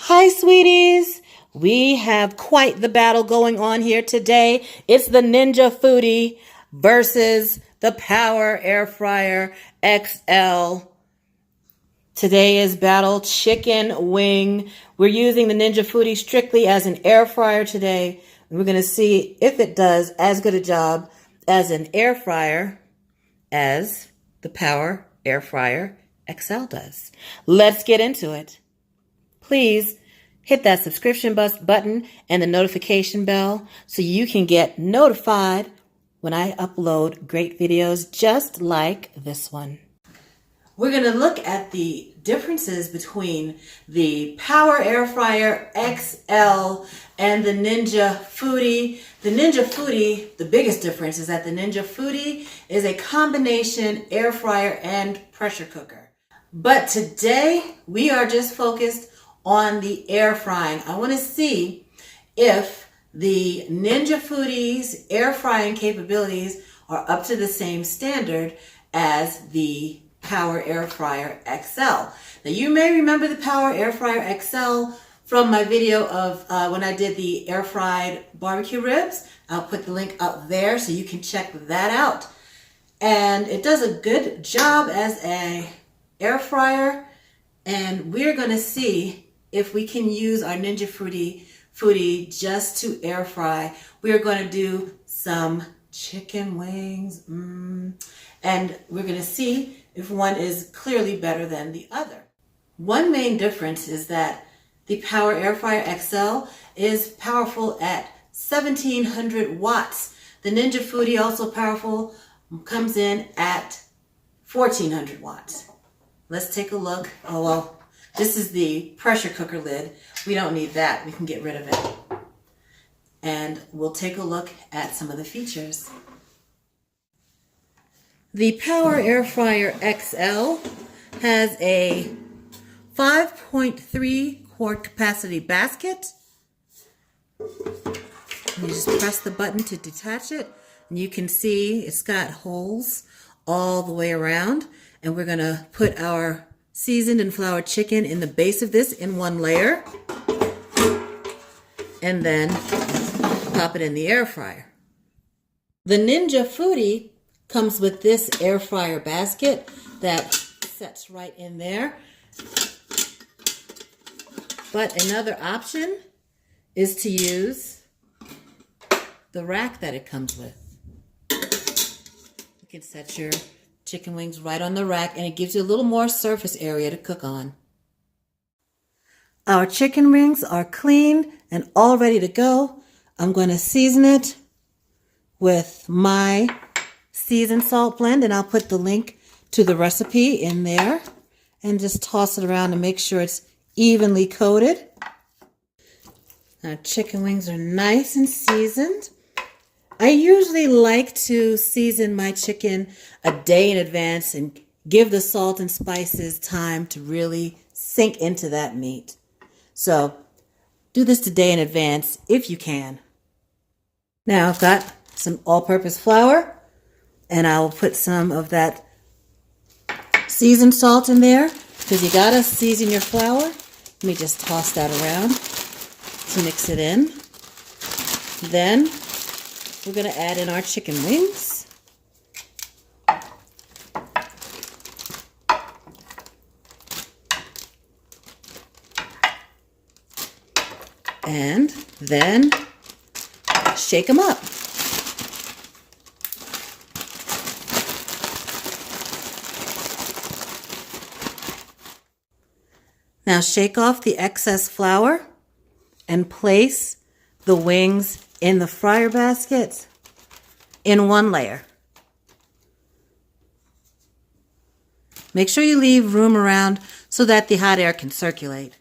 Hi, sweeties. We have quite the battle going on here today. It's the Ninja Foodi versus the Power Airfryer XL. Today is battle chicken wing. We're using the Ninja Foodi strictly as an air fryer today. And we're going to see if it does as good a job as an air fryer as the Power Airfryer XL does. Let's get into it. Please hit that subscription button and the notification bell so you can get notified when I upload great videos just like this one. We're going to look at the differences between the Power Airfryer XL and the Ninja Foodi. The Ninja Foodi, the biggest difference is that the Ninja Foodi is a combination air fryer and pressure cooker. But today we are just focused on the air frying. I want to see if the Ninja Foodi's air frying capabilities are up to the same standard as the Power Airfryer XL. Now you may remember the Power Airfryer XL from my video of when I did the air fried barbecue ribs. I'll put the link up there so you can check that out. And it does a good job as an air fryer, and we're going to see if we can use our Ninja Foodi just to air fry. We're going to do some chicken wings, and we're going to see if one is clearly better than the other. One main difference is that the Power Airfryer XL is powerful at 1700 watts. The Ninja Foodi, also powerful, comes in at 1400 watts. Let's take a look. Oh, well, this is the pressure cooker lid. We don't need that. We can get rid of it. And we'll take a look at some of the features. The Power Airfryer XL has a 5.3 quart capacity basket. You just press the button to detach it, and you can see it's got holes all the way around. And we're going to put our seasoned and floured chicken in the base of this in one layer, and then pop it in the air fryer. The Ninja Foodi comes with this air fryer basket that sets right in there. But another option is to use the rack that it comes with. You can set your chicken wings right on the rack, and it gives you a little more surface area to cook on. Our chicken wings are clean and all ready to go. I'm going to season it with my seasoned salt blend, and I'll put the link to the recipe in there, and just toss it around to make sure it's evenly coated. Our chicken wings are nice and seasoned. I usually like to season my chicken a day in advance and give the salt and spices time to really sink into that meat. So do this a day in advance if you can. Now I've got some all-purpose flour, and I'll put some of that seasoned salt in there because you gotta season your flour. Let me just toss that around to mix it in. Then we're going to add in our chicken wings. And then shake them up. Now shake off the excess flour and place the wings in the fryer basket in one layer. Make sure you leave room around so that the hot air can circulate.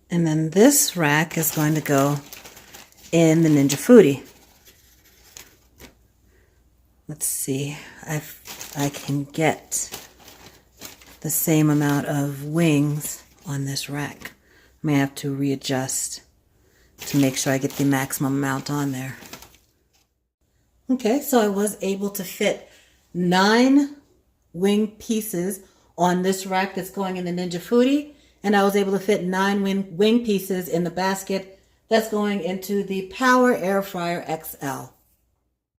And then this rack is going to go in the Ninja Foodi. Let's see if I can get the same amount of wings on this rack. I may have to readjust to make sure I get the maximum amount on there. Okay, so I was able to fit 9 wing pieces on this rack that's going in the Ninja Foodi, and I was able to fit 9 wing pieces in the basket that's going into the Power Airfryer XL.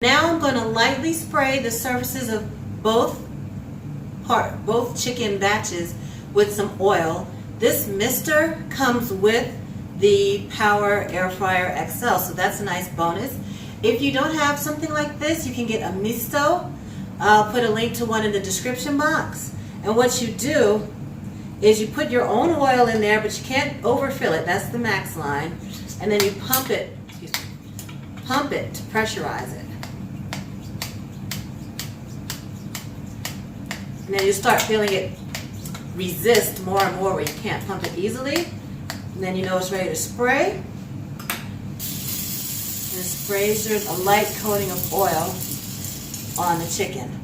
Now I'm going to lightly spray the surfaces of both chicken batches with some oil. This mister comes with the Power Airfryer XL, so that's a nice bonus. If you don't have something like this, you can get a misto. I'll put a link to one in the description box. And what you do is you put your own oil in there, but you can't overfill it. That's the max line. And then you pump it to pressurize it. And then you start feeling it resist more and more where you can't pump it easily. And then you know it's ready to spray. And it sprays there's a light coating of oil on the chicken.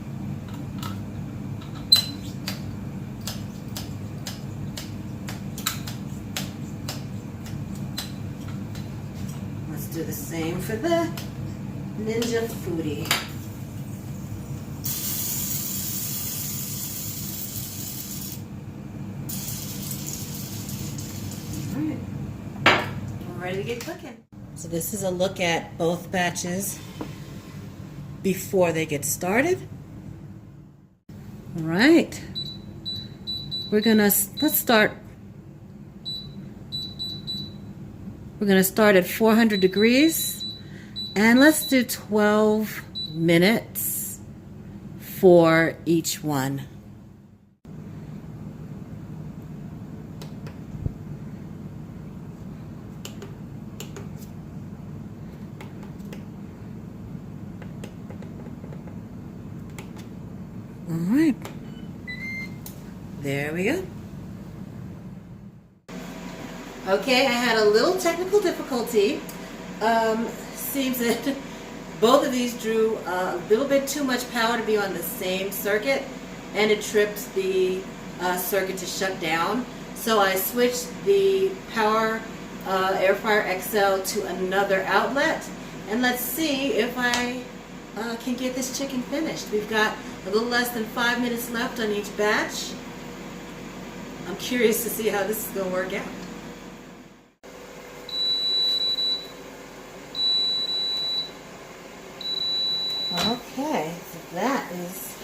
Let's do the same for the Ninja Foodi. Ready to get cooking. So this is a look at both batches before they get started. All right, let's start. We're gonna start at 400 degrees, and let's do 12 minutes for each one. All right, there we go. Okay, I had a little technical difficulty. Seems that both of these drew a little bit too much power to be on the same circuit, and it tripped the circuit to shut down. So I switched the Power Airfryer XL to another outlet, and let's see if I can get this chicken finished. We've got a little less than 5 minutes left on each batch. I'm curious to see how this is going to work out. Okay, so that is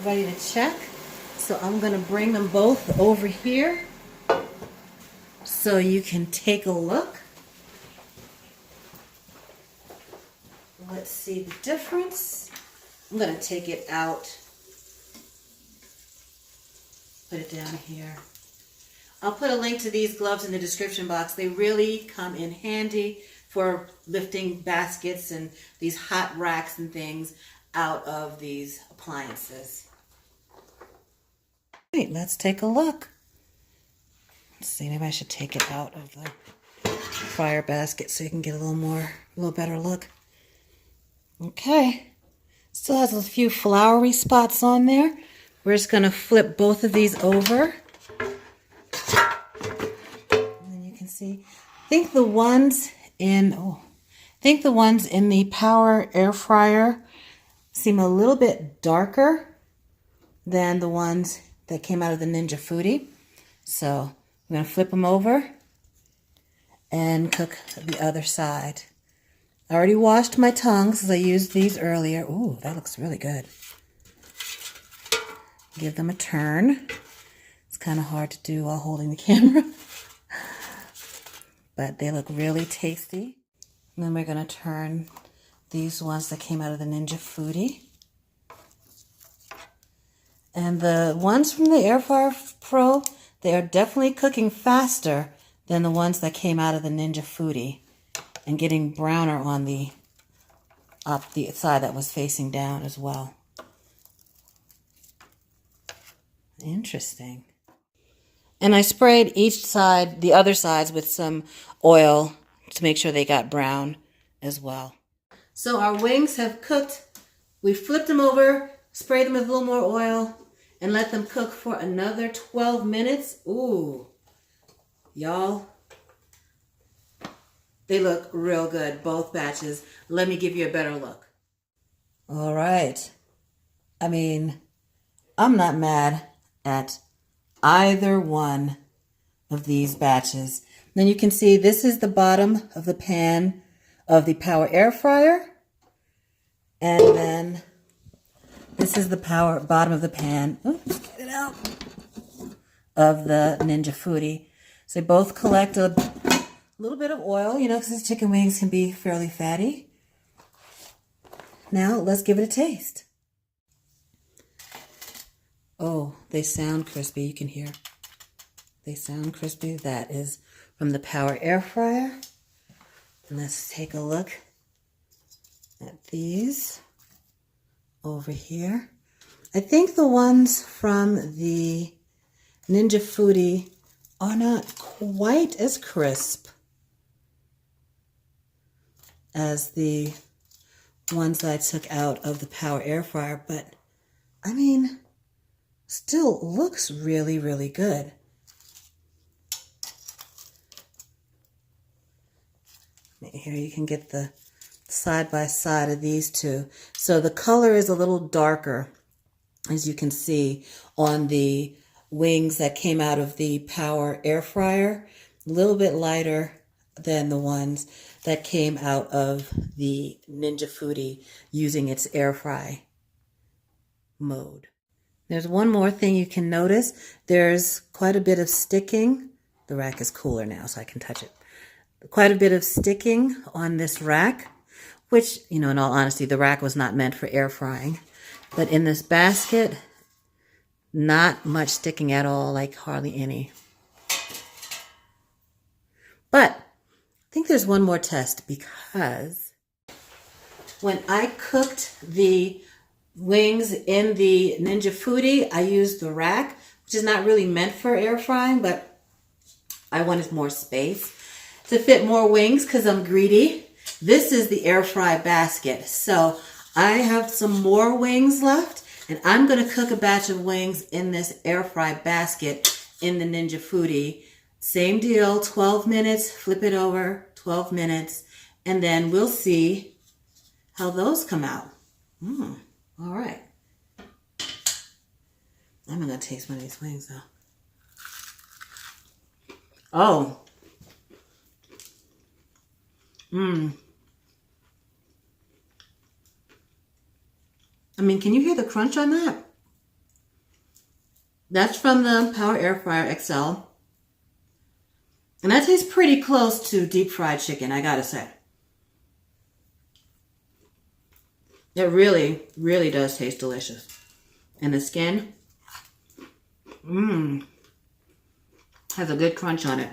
ready to check. So I'm going to bring them both over here so you can take a look. Let's see the difference. I'm going to take it out, put it down here. I'll put a link to these gloves in the description box. They really come in handy for lifting baskets and these hot racks and things out of these appliances. Right, let's take a look. Let's see, maybe I should take it out of the fryer basket so you can get a little better look. Okay, still has a few floury spots on there. We're just going to flip both of these over. And then you can see, I think the ones in the Power Air Fryer seem a little bit darker than the ones that came out of the Ninja Foodi. So I'm going to flip them over and cook the other side. I already washed my tongs because I used these earlier. Ooh, that looks really good. Give them a turn. It's kind of hard to do while holding the camera. But they look really tasty. And then we're going to turn these ones that came out of the Ninja Foodi. And the ones from the Air Fryer Pro, they are definitely cooking faster than the ones that came out of the Ninja Foodi, and getting browner on the side that was facing down as well. Interesting. And I sprayed each side, the other sides, with some oil to make sure they got brown as well. So our wings have cooked. We flipped them over, sprayed them with a little more oil, and let them cook for another 12 minutes. Ooh, y'all, they look real good, both batches. Let me give you a better look. All right. I mean, I'm not mad at either one of these batches. Then you can see this is the bottom of the pan of the Power Air Fryer. And then this is the bottom of the pan. Oops, get it out. Of the Ninja Foodi. So they both collect a little bit of oil, you know, because these chicken wings can be fairly fatty. Now let's give it a taste. Oh, they sound crispy. You can hear. They sound crispy. That is from the Power Air Fryer. And let's take a look at these over here. I think the ones from the Ninja Foodi are not quite as crisp as the ones that I took out of the Power Air Fryer, but I mean, still looks really, really good. Here you can get the side by side of these two. So the color is a little darker, as you can see on the wings that came out of the Power Air Fryer, a little bit lighter than the ones that came out of the Ninja Foodi using its air fry mode. There's one more thing you can notice. There's quite a bit of sticking. The rack is cooler now, so I can touch it. Quite a bit of sticking on this rack, which, you know, in all honesty, the rack was not meant for air frying. But in this basket, not much sticking at all, like hardly any. But I think there's one more test, because when I cooked the wings in the Ninja Foodi, I used the rack, which is not really meant for air frying, but I wanted more space to fit more wings because I'm greedy. This is the air fry basket. So I have some more wings left, and I'm going to cook a batch of wings in this air fry basket in the Ninja Foodi. Same deal, 12 minutes, flip it over, 12 minutes, and then we'll see how those come out. All right. I'm going to taste one of these wings, though. Oh. I mean, can you hear the crunch on that? That's from the Power Airfryer XL. And that tastes pretty close to deep fried chicken, I gotta say. It really, really does taste delicious. And the skin, has a good crunch on it.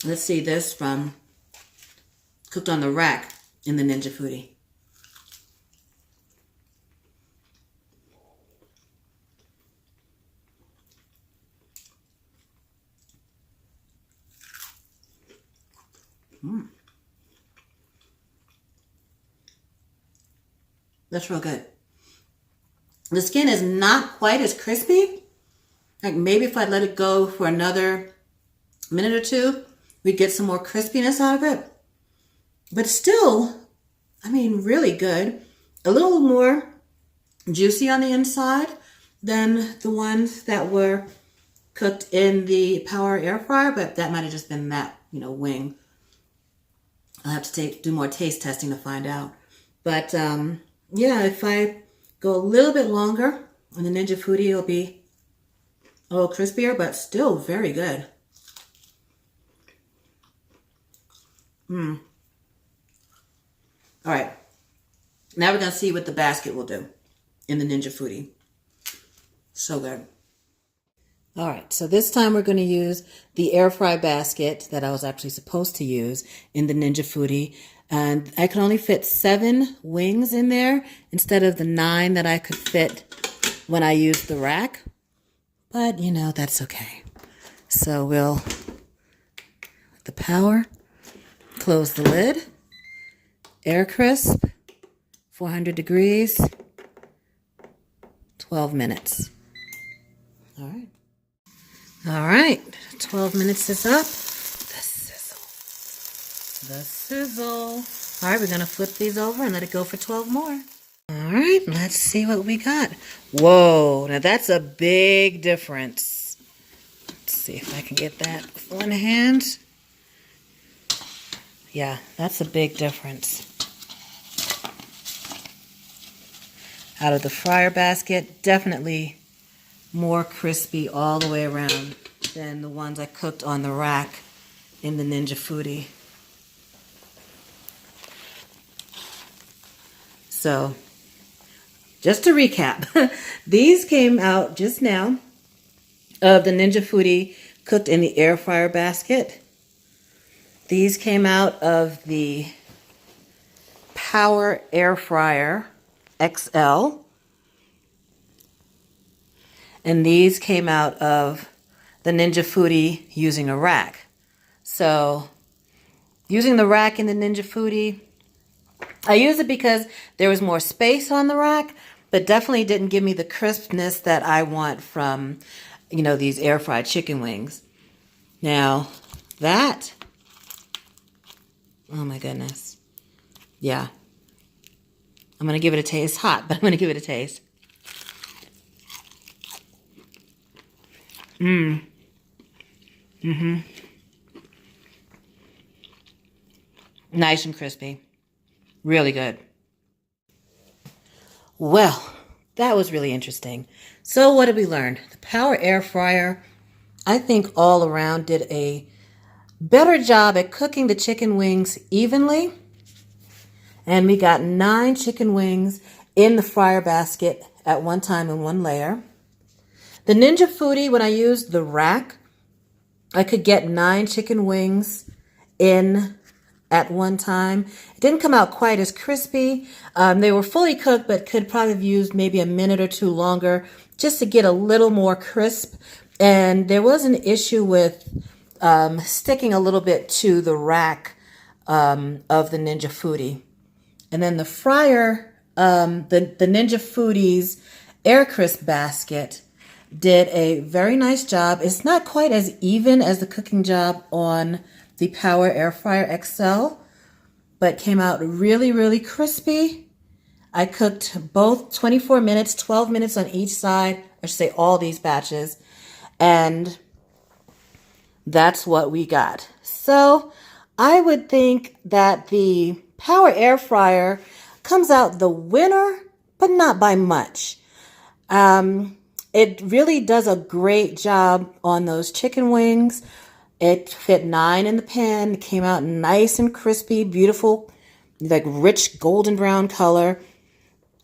Let's see this from cooked on the rack in the Ninja Foodi. That's real good. The skin is not quite as crispy. Like maybe if I let it go for another minute or two, we'd get some more crispiness out of it. But still, I mean, really good. A little more juicy on the inside than the ones that were cooked in the Power Air Fryer, but that might have just been that, wing. I'll have to do more taste testing to find out. But yeah, if I go a little bit longer on the Ninja Foodi, it'll be a little crispier, but still very good. All right, now we're going to see what the basket will do in the Ninja Foodi. So good. All right, so this time we're going to use the air fry basket that I was actually supposed to use in the Ninja Foodi. And I can only fit 7 wings in there instead of the 9 that I could fit when I used the rack. But, that's okay. So we'll, with the power, close the lid. Air crisp, 400 degrees, 12 minutes. All right. All right, 12 minutes is up. The sizzle. The sizzle. All right, we're going to flip these over and let it go for 12 more. All right, let's see what we got. Whoa, now that's a big difference. Let's see if I can get that with one hand. Yeah, that's a big difference. Out of the fryer basket, definitely more crispy all the way around than the ones I cooked on the rack in the Ninja Foodi. So, just to recap, these came out just now of the Ninja Foodi cooked in the air fryer basket. These came out of the Power Airfryer XL. And these came out of the Ninja Foodi using a rack. So, using the rack in the Ninja Foodi, I use it because there was more space on the rack, but definitely didn't give me the crispness that I want from, you know, these air fried chicken wings. Now, that, oh my goodness. Yeah. I'm going to give it a taste. It's hot, but I'm going to give it a taste. Nice and crispy. Really good. Well, that was really interesting. So what did we learn? The Power Air Fryer, I think all around did a better job at cooking the chicken wings evenly. And we got 9 chicken wings in the fryer basket at one time in one layer. The Ninja Foodi, when I used the rack, I could get 9 chicken wings in at one time. It didn't come out quite as crispy. They were fully cooked, but could probably have used maybe a minute or two longer just to get a little more crisp. And there was an issue with sticking a little bit to the rack of the Ninja Foodi. And then the fryer, the Ninja Foodi's Air Crisp basket did a very nice job. It's not quite as even as the cooking job on the Power Airfryer XL, but came out really, really crispy. I cooked both 24 minutes, 12 minutes on each side, I should say all these batches, and that's what we got. So I would think that the Power Air Fryer comes out the winner, but not by much. It really does a great job on those chicken wings. It fit 9 in the pan. It came out nice and crispy, beautiful, like rich golden brown color.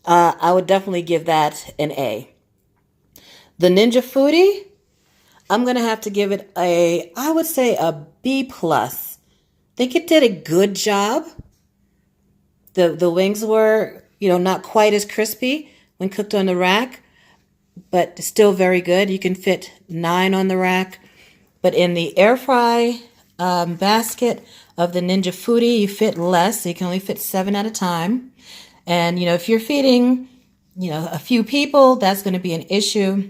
I would definitely give that an A. The Ninja Foodi, I'm going to have to give it I would say a B+. I think it did a good job. The wings were, not quite as crispy when cooked on the rack, but still very good. You can fit 9 on the rack. But in the air fry basket of the Ninja Foodi, you fit less. So you can only fit 7 at a time. And, if you're feeding, a few people, that's going to be an issue.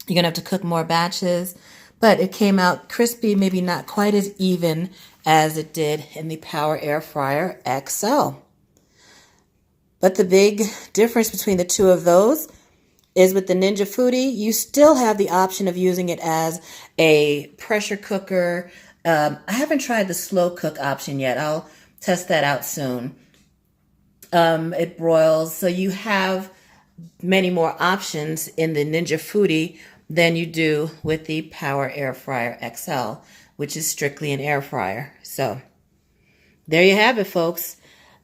You're going to have to cook more batches. But it came out crispy, maybe not quite as even as it did in the Power Airfryer XL. But the big difference between the two of those is with the Ninja Foodi, you still have the option of using it as a pressure cooker. I haven't tried the slow cook option yet. I'll test that out soon. It broils, so you have many more options in the Ninja Foodi than you do with the Power Airfryer XL, which is strictly an air fryer. So there you have it, folks.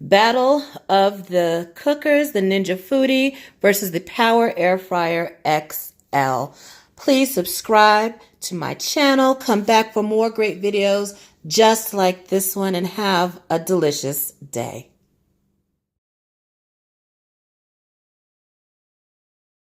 Battle of the cookers, the Ninja Foodi versus the Power Airfryer XL. Please subscribe to my channel. Come back for more great videos just like this one and have a delicious day.